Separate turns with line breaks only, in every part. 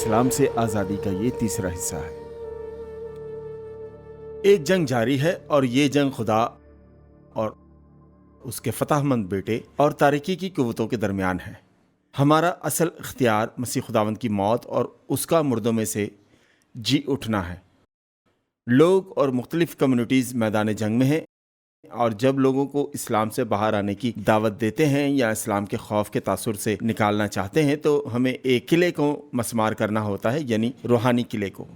اسلام سے آزادی کا یہ تیسرا حصہ ہے۔ ایک جنگ جاری ہے اور یہ جنگ خدا اور اس کے فتح مند بیٹے اور تاریکی کی قوتوں کے درمیان ہے۔ ہمارا اصل اختیار مسیح خداوند کی موت اور اس کا مردوں میں سے جی اٹھنا ہے۔ لوگ اور مختلف کمیونٹیز میدان جنگ میں ہیں، اور جب لوگوں کو اسلام سے باہر آنے کی دعوت دیتے ہیں یا اسلام کے خوف کے تاثر سے نکالنا چاہتے ہیں تو ہمیں ایک قلعے کو مسمار کرنا ہوتا ہے، یعنی روحانی قلعے کو،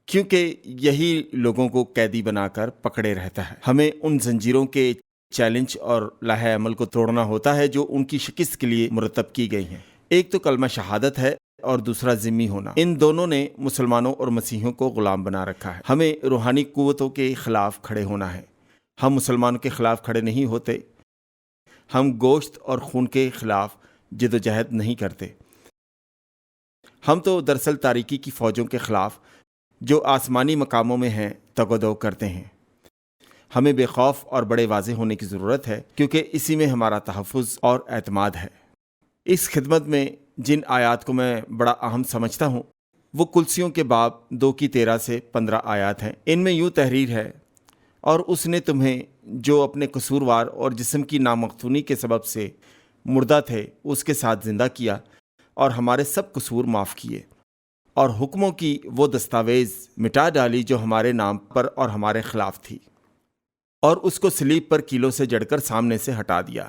کیونکہ یہی لوگوں کو قیدی بنا کر پکڑے رہتا ہے۔ ہمیں ان زنجیروں کے چیلنج اور لائحہ عمل کو توڑنا ہوتا ہے جو ان کی شکست کے لیے مرتب کی گئی ہیں۔ ایک تو کلمہ شہادت ہے اور دوسرا ذمی ہونا۔ ان دونوں نے مسلمانوں اور مسیحیوں کو غلام بنا رکھا ہے۔ ہمیں روحانی قوتوں کے خلاف کھڑے ہونا ہے۔ ہم مسلمانوں کے خلاف کھڑے نہیں ہوتے، ہم گوشت اور خون کے خلاف جد و جہد نہیں کرتے۔ ہم تو دراصل تاریکی کی فوجوں کے خلاف جو آسمانی مقاموں میں ہیں تگ و دو کرتے ہیں۔ ہمیں بے خوف اور بڑے واضح ہونے کی ضرورت ہے، کیونکہ اسی میں ہمارا تحفظ اور اعتماد ہے۔ اس خدمت میں جن آیات کو میں بڑا اہم سمجھتا ہوں وہ کلسیوں کے باب 2 کی 13 سے 15 آیات ہیں۔ ان میں یوں تحریر ہے: اور اس نے تمہیں جو اپنے قصوروار اور جسم کی نامختونی کے سبب سے مردہ تھے اس کے ساتھ زندہ کیا اور ہمارے سب قصور معاف کیے، اور حکموں کی وہ دستاویز مٹا ڈالی جو ہمارے نام پر اور ہمارے خلاف تھی، اور اس کو صلیب پر کیلوں سے جڑ کر سامنے سے ہٹا دیا۔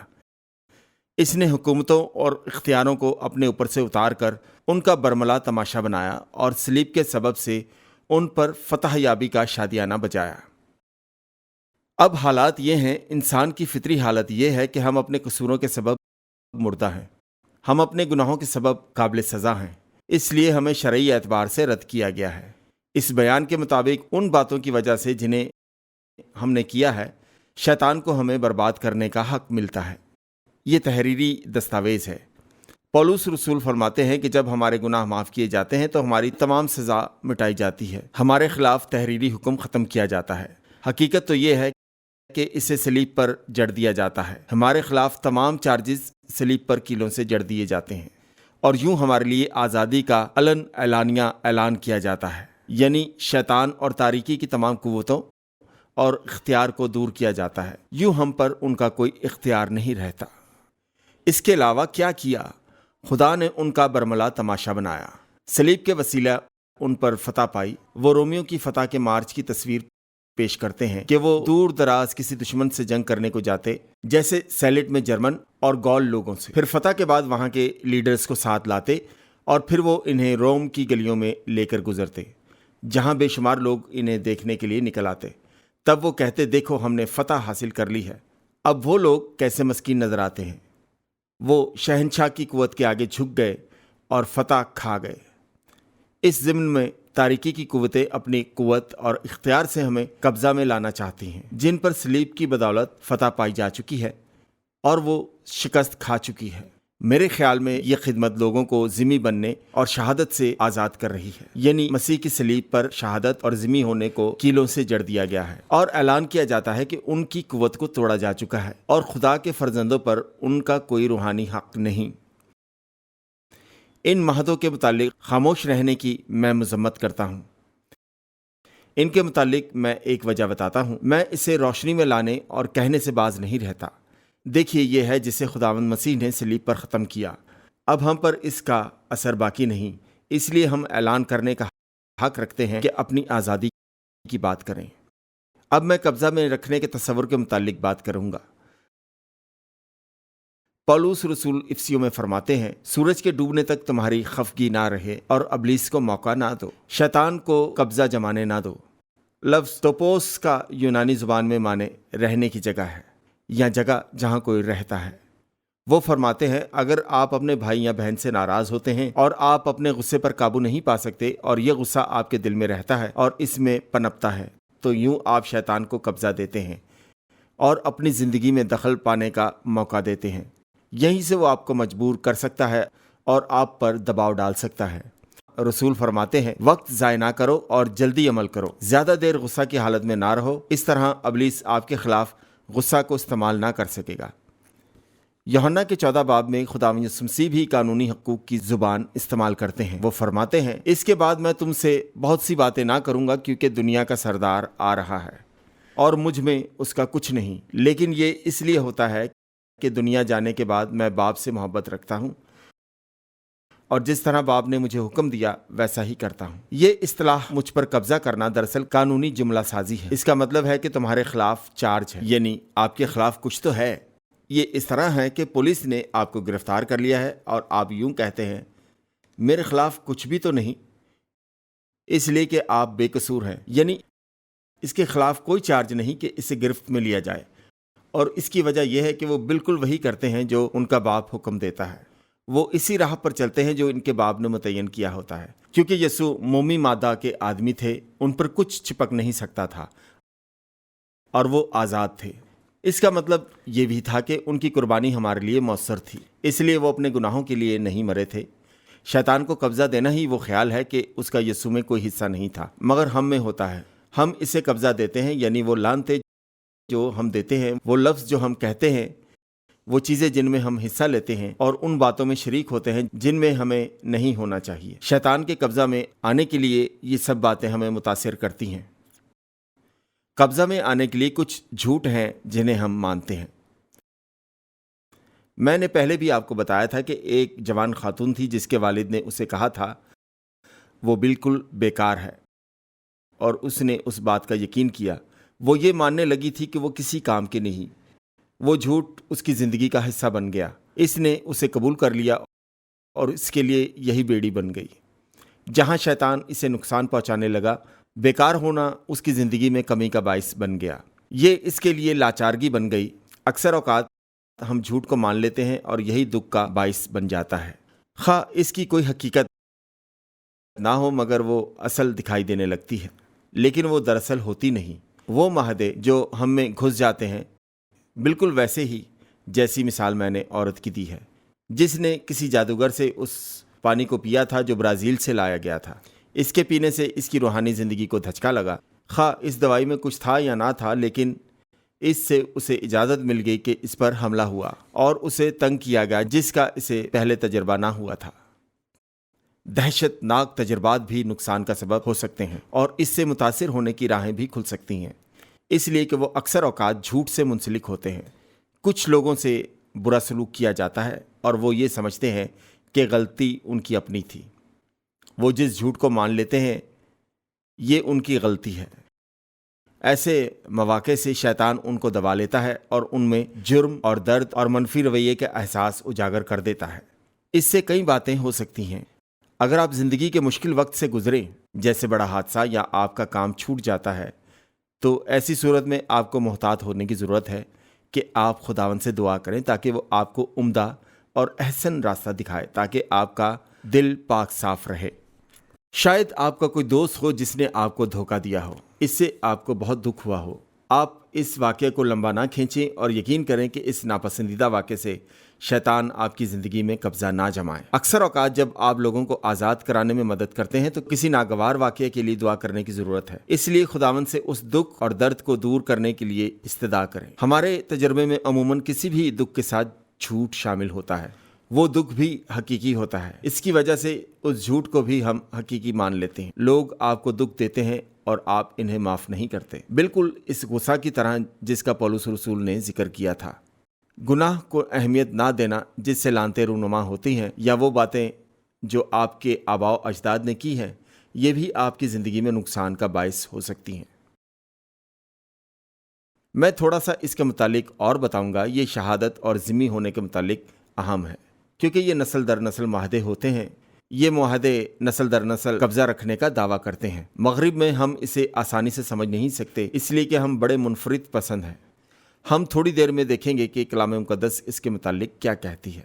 اس نے حکومتوں اور اختیاروں کو اپنے اوپر سے اتار کر ان کا برملا تماشا بنایا اور صلیب کے سبب سے ان پر فتح یابی کا شادیانہ بجایا۔ اب حالات یہ ہیں، انسان کی فطری حالت یہ ہے کہ ہم اپنے قصوروں کے سبب مردہ ہیں، ہم اپنے گناہوں کے سبب قابل سزا ہیں، اس لیے ہمیں شرعی اعتبار سے رد کیا گیا ہے۔ اس بیان کے مطابق ان باتوں کی وجہ سے جنہیں ہم نے کیا ہے، شیطان کو ہمیں برباد کرنے کا حق ملتا ہے۔ یہ تحریری دستاویز ہے۔ پولس رسول فرماتے ہیں کہ جب ہمارے گناہ معاف کیے جاتے ہیں تو ہماری تمام سزا مٹائی جاتی ہے، ہمارے خلاف تحریری حکم ختم کیا جاتا ہے۔ حقیقت تو یہ ہے کہ اسے صلیب پر جڑ دیا جاتا ہے۔ ہمارے خلاف تمام چارجز صلیب پر کیلوں سے جڑ دیے جاتے ہیں، اور یوں ہمارے لیے آزادی کا اعلانیہ اعلان کیا جاتا ہے، یعنی شیطان اور تاریکی کی تمام قوتوں اور اختیار کو دور کیا جاتا ہے۔ یوں ہم پر ان کا کوئی اختیار نہیں رہتا۔ اس کے علاوہ کیا کیا؟ خدا نے ان کا برملا تماشا بنایا، صلیب کے وسیلہ ان پر فتح پائی۔ وہ رومیوں کی فتح کے مارچ کی تصویر پیش کرتے ہیں کہ وہ دور دراز کسی دشمن سے جنگ کرنے کو جاتے، جیسے سیلٹ میں جرمن اور گول لوگوں سے، پھر فتح کے بعد وہاں کے لیڈرز کو ساتھ لاتے اور پھر وہ انہیں روم کی گلیوں میں لے کر گزرتے، جہاں بے شمار لوگ انہیں دیکھنے کے لیے نکل آتے۔ تب وہ کہتے، دیکھو ہم نے فتح حاصل کر لی ہے۔ اب وہ لوگ کیسے مسکین نظر آتے ہیں، وہ شہنشاہ کی قوت کے آگے جھک گئے اور فتح کھا گئے۔ اس ضمن میں تاریکی کی قوتیں اپنی قوت اور اختیار سے ہمیں قبضہ میں لانا چاہتی ہیں، جن پر صلیب کی بدولت فتح پائی جا چکی ہے اور وہ شکست کھا چکی ہے۔ میرے خیال میں یہ خدمت لوگوں کو ذمی بننے اور شہادت سے آزاد کر رہی ہے، یعنی مسیح کی صلیب پر شہادت اور ذمی ہونے کو کیلوں سے جڑ دیا گیا ہے، اور اعلان کیا جاتا ہے کہ ان کی قوت کو توڑا جا چکا ہے اور خدا کے فرزندوں پر ان کا کوئی روحانی حق نہیں۔ ان معاہدوں کے متعلق خاموش رہنے کی میں مذمت کرتا ہوں۔ ان کے متعلق میں ایک وجہ بتاتا ہوں۔ میں اسے روشنی میں لانے اور کہنے سے باز نہیں رہتا۔ دیکھیے، یہ ہے جسے خداوند مسیح نے صلیب پر ختم کیا۔ اب ہم پر اس کا اثر باقی نہیں، اس لیے ہم اعلان کرنے کا حق رکھتے ہیں کہ اپنی آزادی کی بات کریں۔ اب میں قبضہ میں رکھنے کے تصور کے متعلق بات کروں گا۔ پولس رسول افسیوں میں فرماتے ہیں، سورج کے ڈوبنے تک تمہاری خفگی نہ رہے اور ابلیس کو موقع نہ دو، شیطان کو قبضہ جمانے نہ دو۔ لفظ توپوس کا یونانی زبان میں معنی رہنے کی جگہ ہے، یا جگہ جہاں کوئی رہتا ہے۔ وہ فرماتے ہیں، اگر آپ اپنے بھائی یا بہن سے ناراض ہوتے ہیں اور آپ اپنے غصے پر قابو نہیں پا سکتے اور یہ غصہ آپ کے دل میں رہتا ہے اور اس میں پنپتا ہے، تو یوں آپ شیطان کو قبضہ دیتے ہیں اور اپنی زندگی میں دخل پانے کا موقع دیتے ہیں۔ یہیں سے وہ آپ کو مجبور کر سکتا ہے اور آپ پر دباؤ ڈال سکتا ہے۔ رسول فرماتے ہیں، وقت ضائع نہ کرو اور جلدی عمل کرو، زیادہ دیر غصہ کی حالت میں نہ رہو، اس طرح ابلیس آپ کے خلاف غصہ کو استعمال نہ کر سکے گا۔ یوحنا کے 14 باب میں خداوند یسوع مسیح بھی قانونی حقوق کی زبان استعمال کرتے ہیں۔ وہ فرماتے ہیں، اس کے بعد میں تم سے بہت سی باتیں نہ کروں گا، کیونکہ دنیا کا سردار آ رہا ہے اور مجھ میں اس کا کچھ نہیں، لیکن یہ اس لیے ہوتا ہے کہ دنیا جانے کے بعد میں باپ سے محبت رکھتا ہوں، اور جس طرح باپ نے مجھے حکم دیا ویسا ہی کرتا ہوں۔ یہ اصطلاح مجھ پر قبضہ کرنا دراصل قانونی جملہ سازی ہے۔ اس کا مطلب ہے کہ تمہارے خلاف چارج ہے، یعنی آپ کے خلاف کچھ تو ہے۔ یہ اس طرح ہے کہ پولیس نے آپ کو گرفتار کر لیا ہے اور آپ یوں کہتے ہیں، میرے خلاف کچھ بھی تو نہیں، اس لیے کہ آپ بے قصور ہیں، یعنی اس کے خلاف کوئی چارج نہیں کہ اسے گرفت میں لیا جائے، اور اس کی وجہ یہ ہے کہ وہ بالکل وہی کرتے ہیں جو ان کا باپ حکم دیتا ہے۔ وہ اسی راہ پر چلتے ہیں جو ان کے باپ نے متعین کیا ہوتا ہے۔ کیونکہ یسوع مومی مادہ کے آدمی تھے، ان پر کچھ چپک نہیں سکتا تھا اور وہ آزاد تھے۔ اس کا مطلب یہ بھی تھا کہ ان کی قربانی ہمارے لیے مؤثر تھی، اس لیے وہ اپنے گناہوں کے لیے نہیں مرے تھے۔ شیطان کو قبضہ دینا ہی وہ خیال ہے کہ اس کا یسوع میں کوئی حصہ نہیں تھا، مگر ہم میں ہوتا ہے۔ ہم اسے قبضہ دیتے ہیں، یعنی وہ لعنتیں جو ہم دیتے ہیں، وہ لفظ جو ہم کہتے ہیں، وہ چیزیں جن میں ہم حصہ لیتے ہیں اور ان باتوں میں شریک ہوتے ہیں جن میں ہمیں نہیں ہونا چاہیے۔ شیطان کے قبضہ میں آنے کے لیے یہ سب باتیں ہمیں متاثر کرتی ہیں۔ قبضہ میں آنے کے لیے کچھ جھوٹ ہیں جنہیں ہم مانتے ہیں۔ میں نے پہلے بھی آپ کو بتایا تھا کہ ایک جوان خاتون تھی جس کے والد نے اسے کہا تھا وہ بالکل بیکار ہے، اور اس نے اس بات کا یقین کیا۔ وہ یہ ماننے لگی تھی کہ وہ کسی کام کی نہیں۔ وہ جھوٹ اس کی زندگی کا حصہ بن گیا۔ اس نے اسے قبول کر لیا اور اس کے لیے یہی بیڑی بن گئی۔ جہاں شیطان اسے نقصان پہنچانے لگا، بیکار ہونا اس کی زندگی میں کمی کا باعث بن گیا۔ یہ اس کے لیے لاچارگی بن گئی۔ اکثر اوقات ہم جھوٹ کو مان لیتے ہیں اور یہی دکھ کا باعث بن جاتا ہے، خواہ اس کی کوئی حقیقت نہ ہو، مگر وہ اصل دکھائی دینے لگتی ہے، لیکن وہ دراصل ہوتی نہیں۔ وہ معاہدے جو ہم میں گھس جاتے ہیں، بالکل ویسے ہی جیسی مثال میں نے عورت کی دی ہے جس نے کسی جادوگر سے اس پانی کو پیا تھا جو برازیل سے لایا گیا تھا۔ اس کے پینے سے اس کی روحانی زندگی کو دھچکا لگا۔ خواہ اس دوائی میں کچھ تھا یا نہ تھا، لیکن اس سے اسے اجازت مل گئی کہ اس پر حملہ ہوا اور اسے تنگ کیا گیا جس کا اسے پہلے تجربہ نہ ہوا تھا۔ دہشت ناک تجربات بھی نقصان کا سبب ہو سکتے ہیں اور اس سے متاثر ہونے کی راہیں بھی کھل سکتی ہیں، اس لیے کہ وہ اکثر اوقات جھوٹ سے منسلک ہوتے ہیں۔ کچھ لوگوں سے برا سلوک کیا جاتا ہے اور وہ یہ سمجھتے ہیں کہ غلطی ان کی اپنی تھی۔ وہ جس جھوٹ کو مان لیتے ہیں یہ ان کی غلطی ہے۔ ایسے مواقع سے شیطان ان کو دبا لیتا ہے اور ان میں جرم اور درد اور منفی رویے کا احساس اجاگر کر دیتا ہے۔ اس سے کئی باتیں ہو سکتی ہیں۔ اگر آپ زندگی کے مشکل وقت سے گزریں، جیسے بڑا حادثہ یا آپ کا کام چھوٹ جاتا ہے، تو ایسی صورت میں آپ کو محتاط ہونے کی ضرورت ہے کہ آپ خداوند سے دعا کریں تاکہ وہ آپ کو عمدہ اور احسن راستہ دکھائے، تاکہ آپ کا دل پاک صاف رہے۔ شاید آپ کا کوئی دوست ہو جس نے آپ کو دھوکہ دیا ہو، اس سے آپ کو بہت دکھ ہوا ہو۔ آپ اس واقعے کو لمبا نہ کھینچیں اور یقین کریں کہ اس ناپسندیدہ واقعے سے شیطان آپ کی زندگی میں قبضہ نہ جمائے۔ اکثر اوقات جب آپ لوگوں کو آزاد کرانے میں مدد کرتے ہیں تو کسی ناگوار واقعے کے لیے دعا کرنے کی ضرورت ہے، اس لیے خداوند سے اس دکھ اور درد کو دور کرنے کے لیے استدعا کریں۔ ہمارے تجربے میں عموماً کسی بھی دکھ کے ساتھ جھوٹ شامل ہوتا ہے۔ وہ دکھ بھی حقیقی ہوتا ہے، اس کی وجہ سے اس جھوٹ کو بھی ہم حقیقی مان لیتے ہیں۔ لوگ آپ کو دکھ دیتے ہیں اور آپ انہیں معاف نہیں کرتے، بالکل اس غصہ کی طرح جس کا پولس رسول نے ذکر کیا تھا۔ گناہ کو اہمیت نہ دینا جس سے لعنتیں رونما ہوتی ہیں، یا وہ باتیں جو آپ کے آباء و اجداد نے کی ہیں، یہ بھی آپ کی زندگی میں نقصان کا باعث ہو سکتی ہیں۔ میں تھوڑا سا اس کے متعلق اور بتاؤں گا۔ یہ شہادت اور ذمہ ہونے کے متعلق اہم ہے، کیونکہ یہ نسل در نسل معاہدے ہوتے ہیں۔ یہ معاہدے نسل در نسل قبضہ رکھنے کا دعویٰ کرتے ہیں۔ مغرب میں ہم اسے آسانی سے سمجھ نہیں سکتے، اس لیے کہ ہم بڑے منفرد پسند ہیں۔ ہم تھوڑی دیر میں دیکھیں گے کہ کلام مقدس اس کے متعلق کیا کہتی ہے۔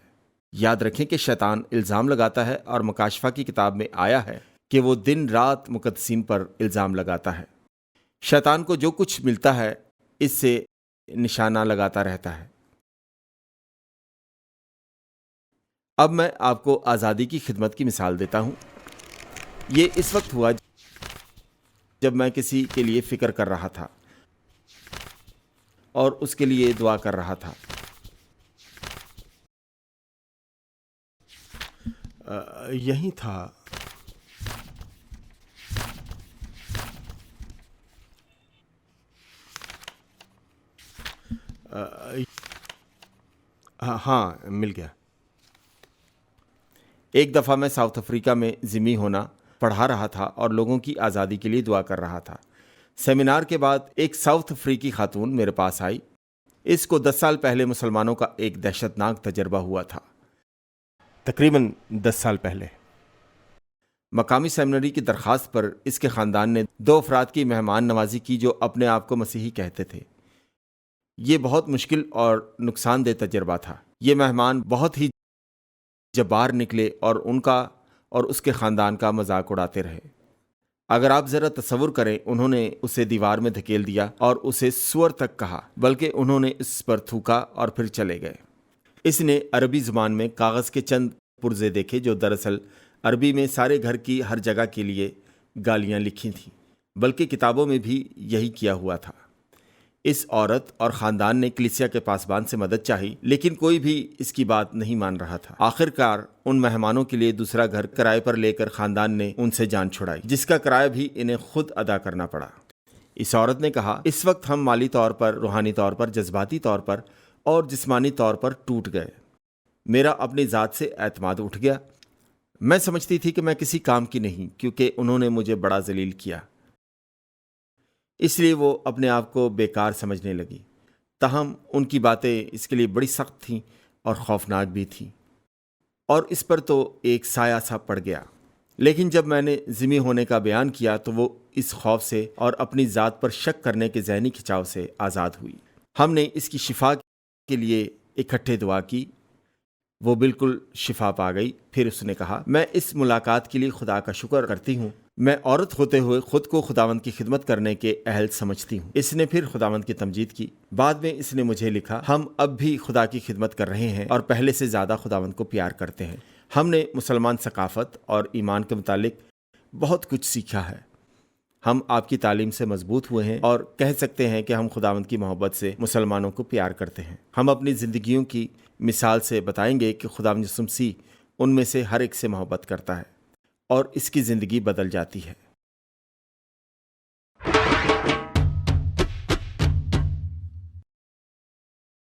یاد رکھیں کہ شیطان الزام لگاتا ہے، اور مکاشفہ کی کتاب میں آیا ہے کہ وہ دن رات مقدسین پر الزام لگاتا ہے۔ شیطان کو جو کچھ ملتا ہے اس سے نشانہ لگاتا رہتا ہے۔ اب میں آپ کو آزادی کی خدمت کی مثال دیتا ہوں۔ یہ اس وقت ہوا جب میں کسی کے لیے فکر کر رہا تھا اور اس کے لیے دعا کر رہا تھا۔ یہیں تھا۔ ہاں، مل گیا۔ ایک دفعہ میں ساؤتھ افریقہ میں ذمہ ہونا پڑھا رہا تھا اور لوگوں کی آزادی کے لیے دعا کر رہا تھا۔ سیمینار کے بعد ایک ساؤتھ افریقی خاتون میرے پاس آئی۔ اس کو 10 سال پہلے مسلمانوں کا ایک دہشتناک تجربہ ہوا تھا، تقریباً 10 سال پہلے۔ مقامی سیمنری کی درخواست پر اس کے خاندان نے 2 افراد کی مہمان نوازی کی جو اپنے آپ کو مسیحی کہتے تھے۔ یہ بہت مشکل اور نقصان دہ تجربہ تھا۔ یہ مہمان بہت ہی جبار نکلے اور ان کا اور اس کے خاندان کا مذاق اڑاتے رہے۔ اگر آپ ذرا تصور کریں، انہوں نے اسے دیوار میں دھکیل دیا اور اسے سور تک کہا، بلکہ انہوں نے اس پر تھوکا اور پھر چلے گئے۔ اس نے عربی زبان میں کاغذ کے چند پرزے دیکھے جو دراصل عربی میں سارے گھر کی ہر جگہ کے لیے گالیاں لکھی تھیں، بلکہ کتابوں میں بھی یہی کیا ہوا تھا۔ اس عورت اور خاندان نے کلیسیا کے پاسبان سے مدد چاہی، لیکن کوئی بھی اس کی بات نہیں مان رہا تھا۔ آخر کار ان مہمانوں کے لیے دوسرا گھر کرائے پر لے کر خاندان نے ان سے جان چھڑائی، جس کا کرایہ بھی انہیں خود ادا کرنا پڑا۔ اس عورت نے کہا، اس وقت ہم مالی طور پر، روحانی طور پر، جذباتی طور پر اور جسمانی طور پر ٹوٹ گئے۔ میرا اپنی ذات سے اعتماد اٹھ گیا۔ میں سمجھتی تھی کہ میں کسی کام کی نہیں، کیونکہ انہوں نے مجھے بڑا ذلیل کیا۔ اس لیے وہ اپنے آپ کو بیکار سمجھنے لگی۔ تاہم ان کی باتیں اس کے لیے بڑی سخت تھیں اور خوفناک بھی تھیں، اور اس پر تو ایک سایہ سا پڑ گیا۔ لیکن جب میں نے ذمہ ہونے کا بیان کیا تو وہ اس خوف سے اور اپنی ذات پر شک کرنے کے ذہنی کھچاؤ سے آزاد ہوئی۔ ہم نے اس کی شفا کے لیے اکٹھے دعا کی۔ وہ بالکل شفا پا گئی۔ پھر اس نے کہا، میں اس ملاقات کے لیے خدا کا شکر کرتی ہوں۔ میں عورت ہوتے ہوئے خود کو خداوند کی خدمت کرنے کے اہل سمجھتی ہوں۔ اس نے پھر خداوند کی تمجید کی۔ بعد میں اس نے مجھے لکھا، ہم اب بھی خدا کی خدمت کر رہے ہیں اور پہلے سے زیادہ خداوند کو پیار کرتے ہیں۔ ہم نے مسلمان ثقافت اور ایمان کے متعلق بہت کچھ سیکھا ہے۔ ہم آپ کی تعلیم سے مضبوط ہوئے ہیں اور کہہ سکتے ہیں کہ ہم خداوند کی محبت سے مسلمانوں کو پیار کرتے ہیں۔ ہم اپنی زندگیوں کی مثال سے بتائیں گے کہ خداوند یسوع مسیح ان میں سے ہر ایک سے محبت کرتا ہے اور اس کی زندگی بدل جاتی ہے۔